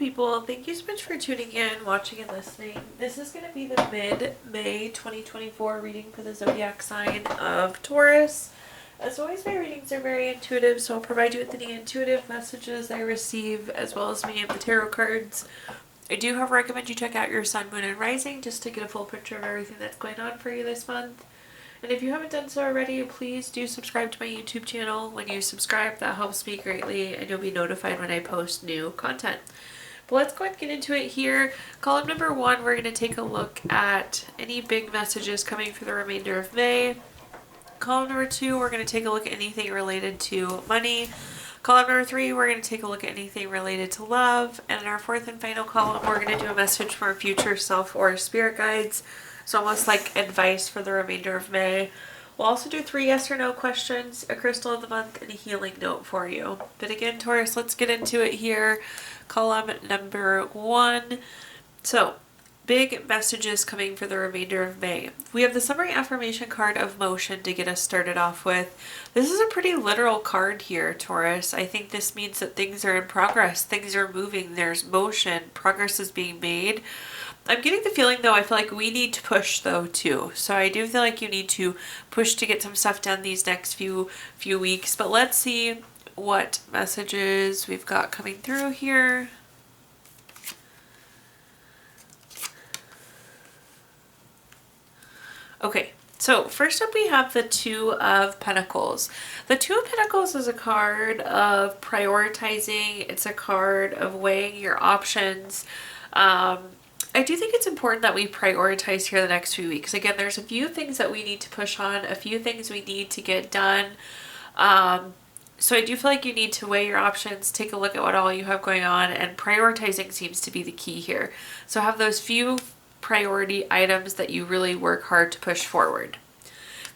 people, thank you so much for tuning in, watching, and listening. This is going to be the mid-May 2024 reading for the zodiac sign of Taurus. As always, my readings are very intuitive, so I'll provide you with any intuitive messages I receive, as well as many of the tarot cards. I do, however, recommend you check out your sun, moon, and rising just to get a full picture of everything that's going on for you this month. And if you haven't done so already, please do subscribe to my YouTube channel. When you subscribe, that helps me greatly, and you'll be notified when I post new content. But let's go ahead and get into it here. Column number 1, we're going to take a look at any big messages coming for the remainder of May. Column number 2, we're going to take a look at anything related to money. Column number 3, we're going to take a look at anything related to love. And in our 4th and final column, we're going to do a message from our future self or spirit guides. So almost like advice for the remainder of May. We'll also do 3 yes or no questions, a crystal of the month, and a healing note for you. But again, Taurus, let's get into it here. Column number 1. So, big messages coming for the remainder of May. We have the summary affirmation card of motion to get us started off with. This is a pretty literal card here, Taurus. I think this means that things are in progress, things are moving, there's motion, progress is being made. I'm getting the feeling, though, I feel like we need to push, though, too. So I do feel like you need to push to get some stuff done these next few weeks. But let's see what messages we've got coming through here. Okay, so first up we have the 2 of Pentacles. The 2 of Pentacles is a card of prioritizing. It's a card of weighing your options. I do think it's important that we prioritize here the next few weeks. Again, there's a few things that we need to push on, a few things we need to get done. So I do feel like you need to weigh your options, take a look at what all you have going on, and prioritizing seems to be the key here. So have those few priority items that you really work hard to push forward.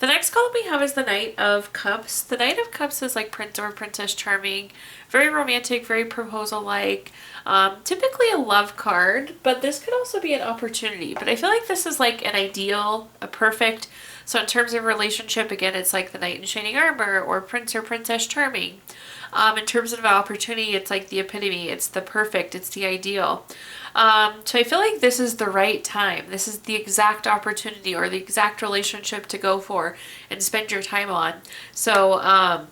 The next column we have is the Knight of Cups. The Knight of Cups is like Prince or Princess Charming. Very romantic, very proposal-like. Typically a love card, but this could also be an opportunity. But I feel like this is like an ideal, a perfect. So in terms of relationship, again, it's like the Knight in Shining Armor or Prince or Princess Charming. In terms of opportunity, it's like the epitome. It's the perfect. It's the ideal. So I feel like this is the right time. This is the exact opportunity or the exact relationship to go for and spend your time on. So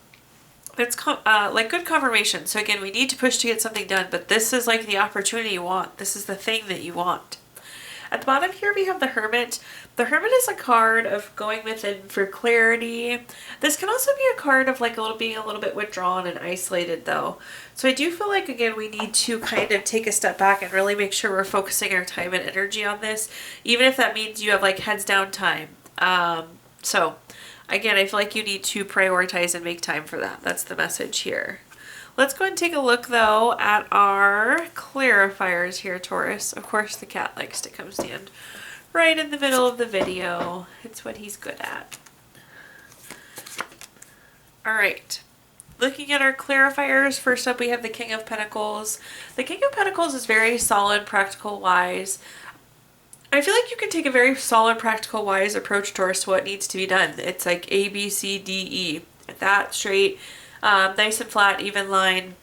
it's like good confirmation. So again, we need to push to get something done, but this is like the opportunity you want. This is the thing that you want. At the bottom here we have the Hermit. The Hermit is a card of going within for clarity. This can also be a card of like being a little bit withdrawn and isolated, though. So I do feel like, again, we need to kind of take a step back and really make sure we're focusing our time and energy on this, even if that means you have like heads down time. So again, I feel like you need to prioritize and make time for that. That's the message here. Let's go and take a look, though, at our clarifiers here, Taurus. Of course, the cat likes to come stand right in the middle of the video. It's what he's good at. All right. Looking at our clarifiers, first up we have the King of Pentacles. The King of Pentacles is very solid, practical, wise. I feel like you can take a very solid, practical, wise approach towards what needs to be done. It's like A, B, C, D, E. That straight. Nice and flat, even line.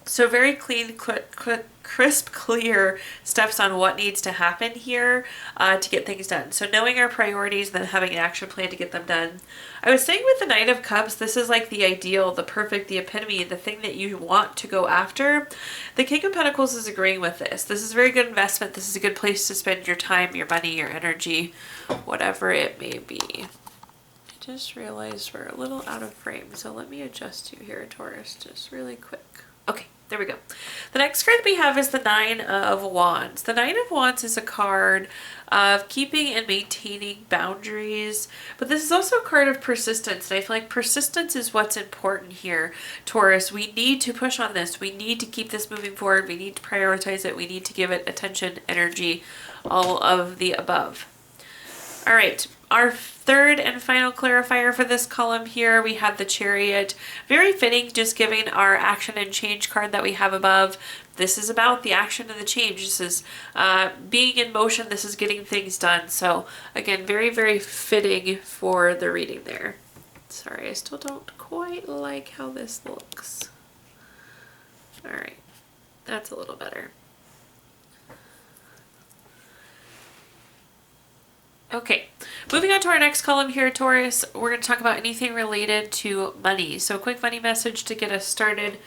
So very clean, crisp, clear steps on what needs to happen here to get things done. So knowing our priorities and then having an action plan to get them done. I was saying with the Knight of Cups, this is like the ideal, the perfect, the epitome, the thing that you want to go after. The King of Pentacles is agreeing with this. This is a very good investment. This is a good place to spend your time, your money, your energy, whatever it may be. Just realized we're a little out of frame, so let me adjust you here, Taurus, just really quick. Okay, there we go. The next card we have is the 9 of Wands. The 9 of Wands is a card of keeping and maintaining boundaries, but this is also a card of persistence, and I feel like persistence is what's important here, Taurus. We need to push on this. We need to keep this moving forward. We need to prioritize it. We need to give it attention, energy, all of the above. All right, our 3rd and final clarifier for this column here, we have the Chariot. Very fitting, just giving our action and change card that we have above. This is about the action and the change. This is being in motion. This is getting things done. So again, very, very fitting for the reading there. Sorry, I still don't quite like how this looks. All right, that's a little better. Okay, moving on to our next column here, Taurus, we're going to talk about anything related to money. So a quick money message to get us started.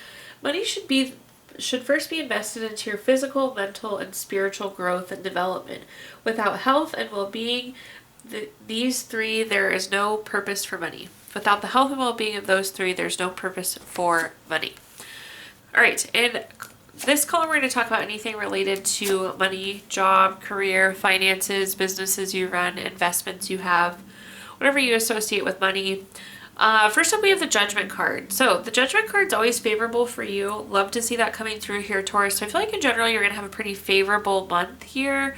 Money should first be invested into your physical, mental, and spiritual growth and development. Without health and well-being, these three, there is no purpose for money. Without the health and well-being of those three, there's no purpose for money. All right, in this column, we're going to talk about anything related to money, job, career, finances, businesses you run, investments you have, whatever you associate with money. First up, we have the Judgment card. So the Judgment card is always favorable for you. Love to see that coming through here, Taurus. So I feel like in general, you're going to have a pretty favorable month here.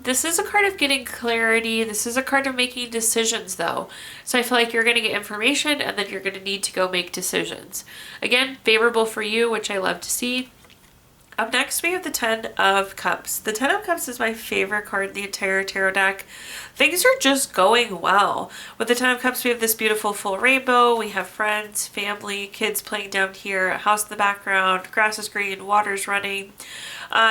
This is a card of getting clarity. This is a card of making decisions, though. So I feel like you're going to get information and then you're going to need to go make decisions. Again, favorable for you, which I love to see. Up next, we have the Ten of Cups. The Ten of Cups is my favorite card in the entire tarot deck. Things are just going well. With the Ten of Cups, we have this beautiful full rainbow. We have friends, family, kids playing down here, a house in the background, grass is green, water's running.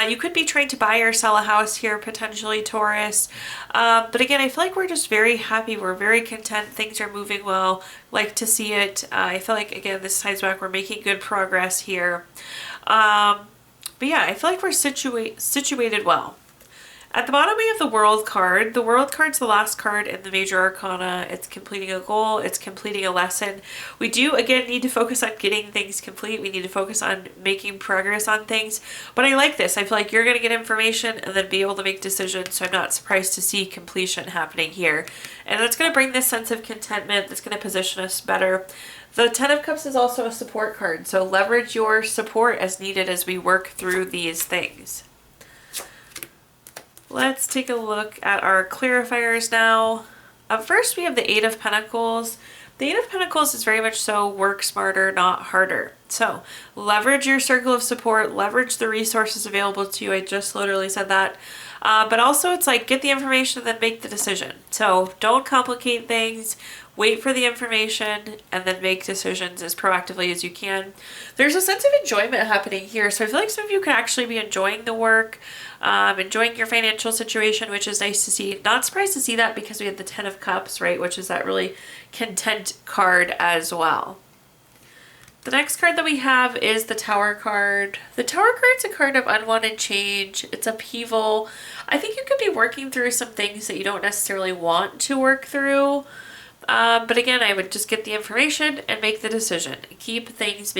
You could be trying to buy or sell a house here, potentially, Taurus. But again, I feel like we're just very happy. We're very content. Things are moving well. Like to see it. I feel like, again, this ties back. We're making good progress here. But yeah, I feel like we're situated well. At the bottom, we have the World card. The World card's the last card in the Major Arcana. It's completing a goal. It's completing a lesson. We do, again, need to focus on getting things complete. We need to focus on making progress on things. But I like this. I feel like you're going to get information and then be able to make decisions. So I'm not surprised to see completion happening here. And that's going to bring this sense of contentment. That's going to position us better. The Ten of Cups is also a support card. So leverage your support as needed as we work through these things. Let's take a look at our clarifiers now. Up first, we have the Eight of Pentacles. The Eight of Pentacles is very much so work smarter, not harder. So leverage your circle of support, leverage the resources available to you. I just literally said that. But also it's like get the information and then make the decision. So don't complicate things. Wait for the information and then make decisions as proactively as you can. There's a sense of enjoyment happening here. So I feel like some of you could actually be enjoying the work, enjoying your financial situation, which is nice to see. Not surprised to see that because we had the Ten of Cups, right? Which is that really content card as well. The next card that we have is the Tower card. The Tower card is a card of unwanted change. It's upheaval. I think you could be working through some things that you don't necessarily want to work through. But again, I would just get the information and make the decision. Keep things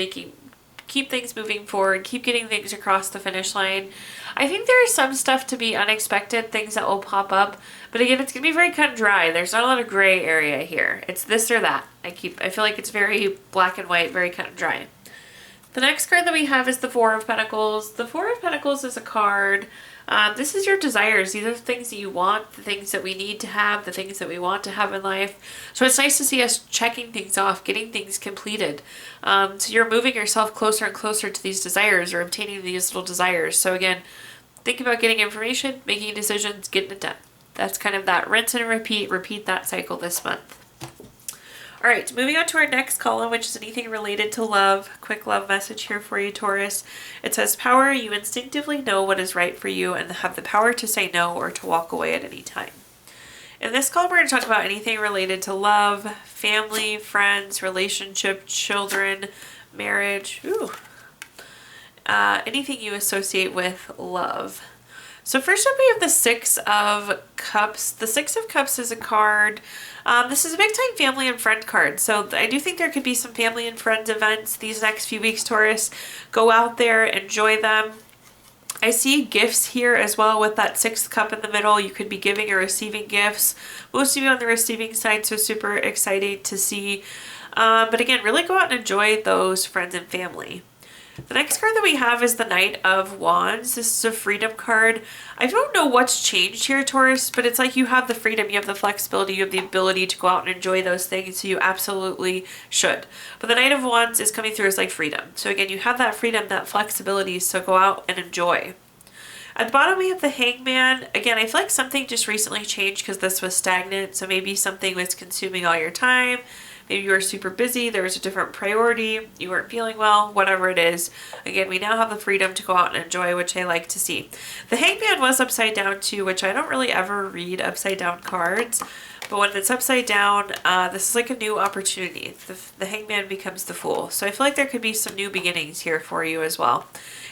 moving forward. Keep getting things across the finish line. I think there is some stuff to be unexpected, things that will pop up. But again, it's going to be very cut and dry. There's not a lot of gray area here. It's this or that. I feel like it's very black and white, very cut and dry. The next card that we have is the Four of Pentacles. The Four of Pentacles is a card. This is your desires. These are the things that you want, the things that we need to have, the things that we want to have in life. So it's nice to see us checking things off, getting things completed. So you're moving yourself closer and closer to these desires or obtaining these little desires. So again, think about getting information, making decisions, getting it done. That's kind of that rinse and repeat that cycle this month. All right, moving on to our next column, which is anything related to love. Quick love message here for you, Taurus. It says, power, you instinctively know what is right for you and have the power to say no or to walk away at any time. In this column, we're going to talk about anything related to love, family, friends, relationship, children, marriage, anything you associate with love. So first up, we have the Six of Cups. The Six of Cups is a card. This is a big time family and friend card. So I do think there could be some family and friends events these next few weeks, Taurus. Go out there, enjoy them. I see gifts here as well with that sixth cup in the middle. You could be giving or receiving gifts. Most of you on the receiving side, so super excited to see. But again, really go out and enjoy those friends and family. The next card that we have is the Knight of Wands. This is a freedom card. I don't know what's changed here, Taurus, but it's like you have the freedom, you have the flexibility, you have the ability to go out and enjoy those things, so you absolutely should. But the Knight of Wands is coming through as like freedom. So again, you have that freedom, that flexibility, so go out and enjoy. At the bottom, we have the Hangman. Again, I feel like something just recently changed because this was stagnant, so maybe something was consuming all your time. Maybe you were super busy, there was a different priority, you weren't feeling well, whatever it is. Again, we now have the freedom to go out and enjoy, which I like to see. The Hangman was upside down too, which I don't really ever read upside down cards. But when it's upside down, this is like a new opportunity. The Hangman becomes the Fool. So I feel like there could be some new beginnings here for you as well.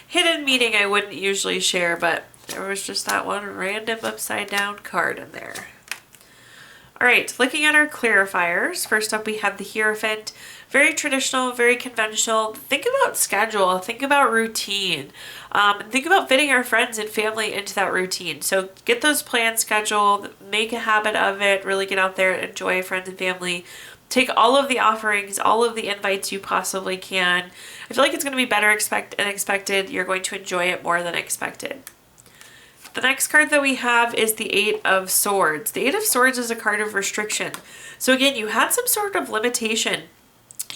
Hidden meaning I wouldn't usually share, but there was just that one random upside down card in there. All right, looking at our clarifiers, first up we have the Hierophant. Very traditional, very conventional. Think about schedule, think about routine, think about fitting our friends and family into that routine. So get those plans scheduled, make a habit of it, really get out there and enjoy friends and family. Take all of the offerings, all of the invites you possibly can. I feel like it's going to be better than expected. You're going to enjoy it more than expected. The next card that we have is the Eight of Swords. The Eight of Swords is a card of restriction. So again, you had some sort of limitation.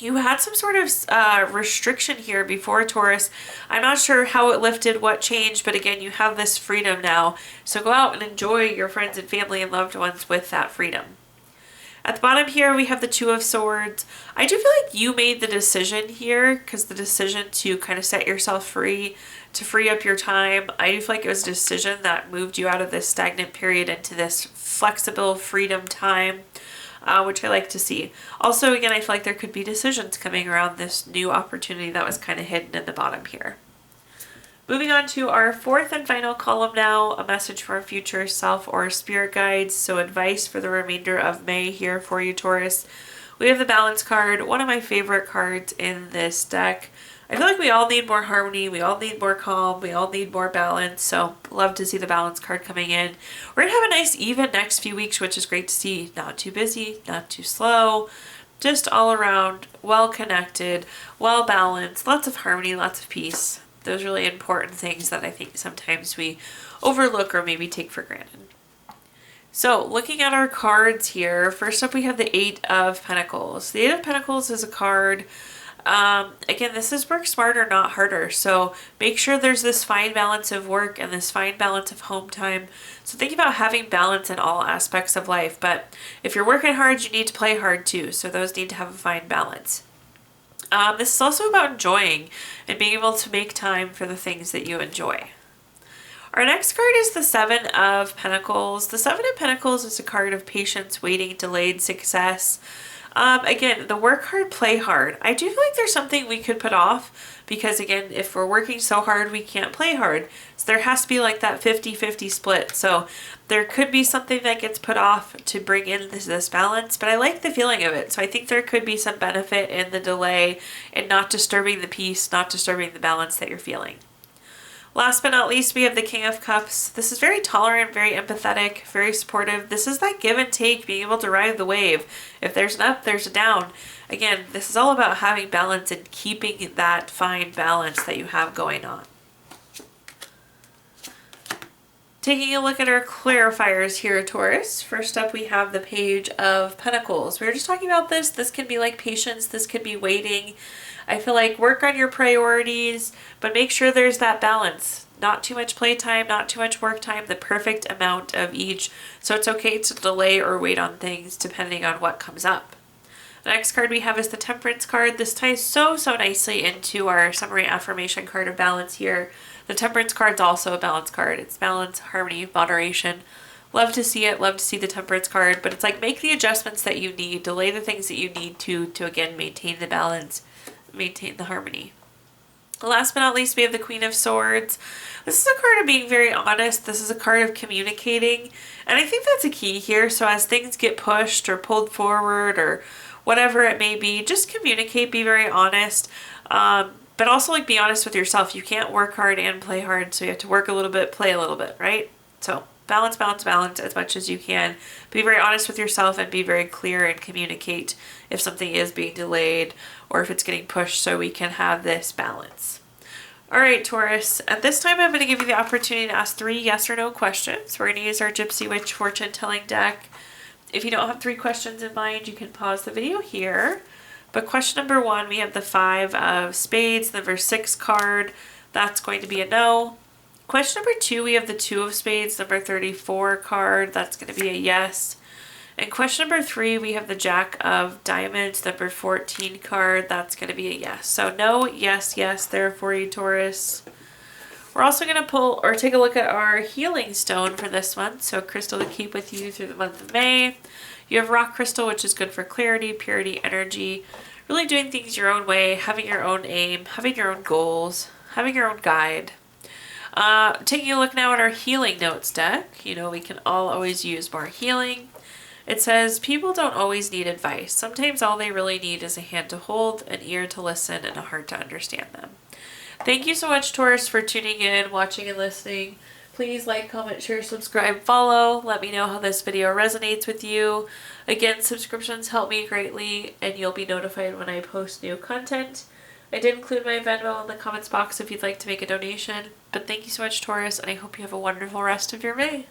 You had some sort of restriction here before, Taurus. I'm not sure how it lifted, what changed, but again, you have this freedom now. So go out and enjoy your friends and family and loved ones with that freedom. At the bottom here, we have the Two of Swords. I do feel like you made the decision here, because the decision to kind of set yourself free, to free up your time, I do feel like it was a decision that moved you out of this stagnant period into this flexible freedom time, which I like to see. Also, again, I feel like there could be decisions coming around this new opportunity that was kind of hidden in the bottom here. Moving on to our fourth and final column now, a message for our future self or spirit guides. So advice for the remainder of May here for you, Taurus. We have the Balance card, one of my favorite cards in this deck. I feel like we all need more harmony, we all need more calm, we all need more balance. So love to see the Balance card coming in. We're going to have a nice even next few weeks, which is great to see. Not too busy, not too slow. Just all around, well connected, well balanced, lots of harmony, lots of peace. Those really important things that I think sometimes we overlook or maybe take for granted. So looking at our cards here, first up we have the Eight of Pentacles. The Eight of Pentacles is a card, again, this is work smarter, not harder. So make sure there's this fine balance of work and this fine balance of home time. So think about having balance in all aspects of life. But if you're working hard, you need to play hard too. So those need to have a fine balance. This is also about enjoying and being able to make time for the things that you enjoy. Our next card is the Seven of Pentacles. The Seven of Pentacles is a card of patience, waiting, delayed success. Again, the work hard, play hard. I do feel like there's something we could put off because, again, if we're working so hard, we can't play hard. So there has to be like that 50-50 split. So there could be something that gets put off to bring in this balance, but I like the feeling of it. So I think there could be some benefit in the delay and not disturbing the peace, not disturbing the balance that you're feeling. Last but not least, we have the King of Cups. This is very tolerant, very empathetic, very supportive. This is that give and take, being able to ride the wave. If there's an up, there's a down. Again, this is all about having balance and keeping that fine balance that you have going on. Taking a look at our clarifiers here, Taurus. First up, we have the Page of Pentacles. We were just talking about this. This could be like patience. This could be waiting. I feel like work on your priorities, but make sure there's that balance. Not too much playtime, not too much work time, the perfect amount of each. So it's okay to delay or wait on things depending on what comes up. The next card we have is the Temperance card. This ties so nicely into our summary affirmation card of balance here. The Temperance card is also a balance card. It's balance, harmony, moderation. Love to see it, love to see the Temperance card, but it's like make the adjustments that you need, delay the things that you need to again maintain the balance, maintain the harmony. Last but not least, we have the Queen of Swords. This is a card of being very honest. This is a card of communicating, and I think that's a key here. So as things get pushed or pulled forward or whatever it may be, just communicate, be very honest, but also like be honest with yourself. You can't work hard and play hard, so you have to work a little bit, play a little bit, right? So balance, balance, balance as much as you can. Be very honest with yourself and be very clear and communicate if something is being delayed or if it's getting pushed so we can have this balance. All right, Taurus, at this time I'm going to give you the opportunity to ask 3 yes or no questions. We're going to use our Gypsy Witch fortune telling deck. If you don't have 3 questions in mind, you can pause the video here. But question number 1, we have the 5 of Spades, the number 6 card. That's going to be a no. Question number 2, we have the 2 of Spades, number 34 card. That's going to be a yes. And question number 3, we have the Jack of Diamonds, number 14 card. That's going to be a yes. So no, yes, yes there for you, Taurus. We're also going to pull or take a look at our healing stone for this month. So crystal to keep with you through the month of May. You have rock crystal, which is good for clarity, purity, energy, really doing things your own way, having your own aim, having your own goals, having your own guide. Taking a look now at our healing notes deck. You know, we can all always use more healing. It says, people don't always need advice. Sometimes all they really need is a hand to hold, an ear to listen, and a heart to understand them. Thank you so much, Taurus, for tuning in, watching, and listening. Please like, comment, share, subscribe, follow. Let me know how this video resonates with you. Again, subscriptions help me greatly, and you'll be notified when I post new content. I did include my Venmo in the comments box if you'd like to make a donation. But thank you so much, Taurus, and I hope you have a wonderful rest of your May.